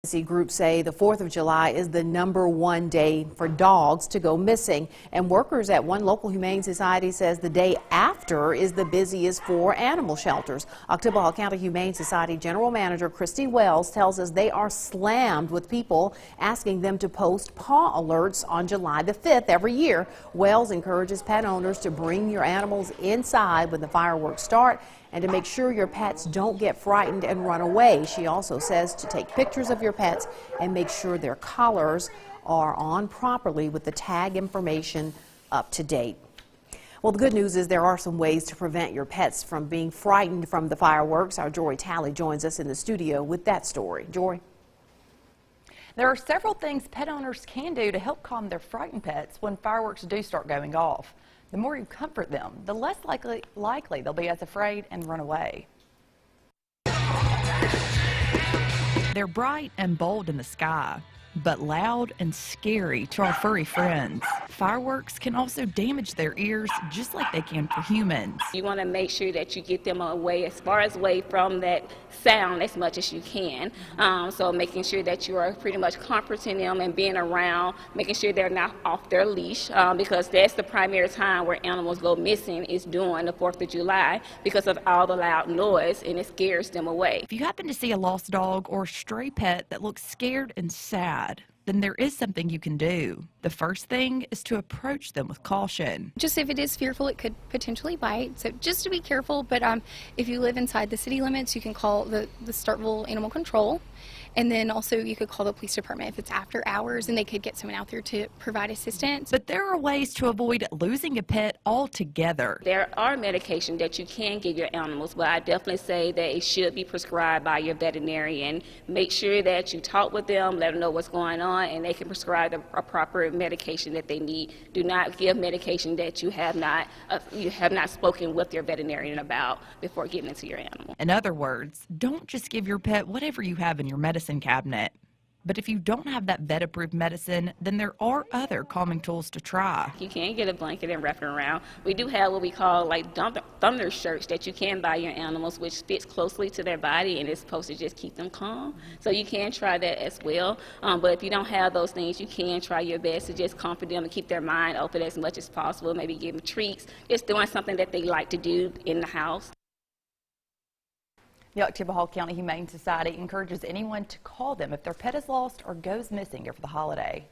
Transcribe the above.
Advocacy groups say the 4th of July is the #1 day for dogs to go missing, and workers at one local humane society says the day after is the busiest for animal shelters. Oktibbeha County Humane Society General Manager Christy Wells tells us they are slammed with people asking them to post paw alerts on July the 5th every year. Wells encourages pet owners to bring your animals inside when the fireworks start and to make sure your pets don't get frightened and run away. She also says to take pictures of your pets and make sure their collars are on properly with the tag information up to date. Well, the good news is there are some ways to prevent your pets from being frightened from the fireworks. Our Jory Talley joins us in the studio with that story. Jory. There are several things pet owners can do to help calm their frightened pets when fireworks do start going off. The more you comfort them, the less likely they'll be as afraid and run away. They're bright and bold in the sky, but loud and scary to our furry friends. Fireworks can also damage their ears just like they can for humans. You want to make sure that you get them away from that sound as much as you can. So making sure that you are pretty much comforting them and being around, making sure they're not off their leash, because that's the primary time where animals go missing is during the 4th of July because of all the loud noise, and it scares them away. If you happen to see a lost dog or stray pet that looks scared and sad, then there is something you can do. The first thing is to approach them with caution. Just if it is fearful, it could potentially bite, so just to be careful. But if you live inside the city limits, you can call the Starkville Animal Control, and then also you could call the police department if it's after hours, and they could get someone out there to provide assistance. But there are ways to avoid losing a pet altogether. There are medications that you can give your animals, but I definitely say that it should be prescribed by your veterinarian. Make sure that you talk with them, let them know what's going on, and they can prescribe a proper medication that they need. Do not give medication that you have not spoken with your veterinarian about before getting into your animal. In other words, don't just give your pet whatever you have in your medicine cabinet. But if you don't have that vet-approved medicine, then there are other calming tools to try. You can get a blanket and wrap it around. We do have what we call like thunder shirts that you can buy your animals, which fits closely to their body and is supposed to just keep them calm. So you can try that as well. But if you don't have those things, you can try your best to just comfort them and keep their mind open as much as possible. Maybe give them treats, just doing something that they like to do in the house. The Oktibbeha County Humane Society encourages anyone to call them if their pet is lost or goes missing over the holiday.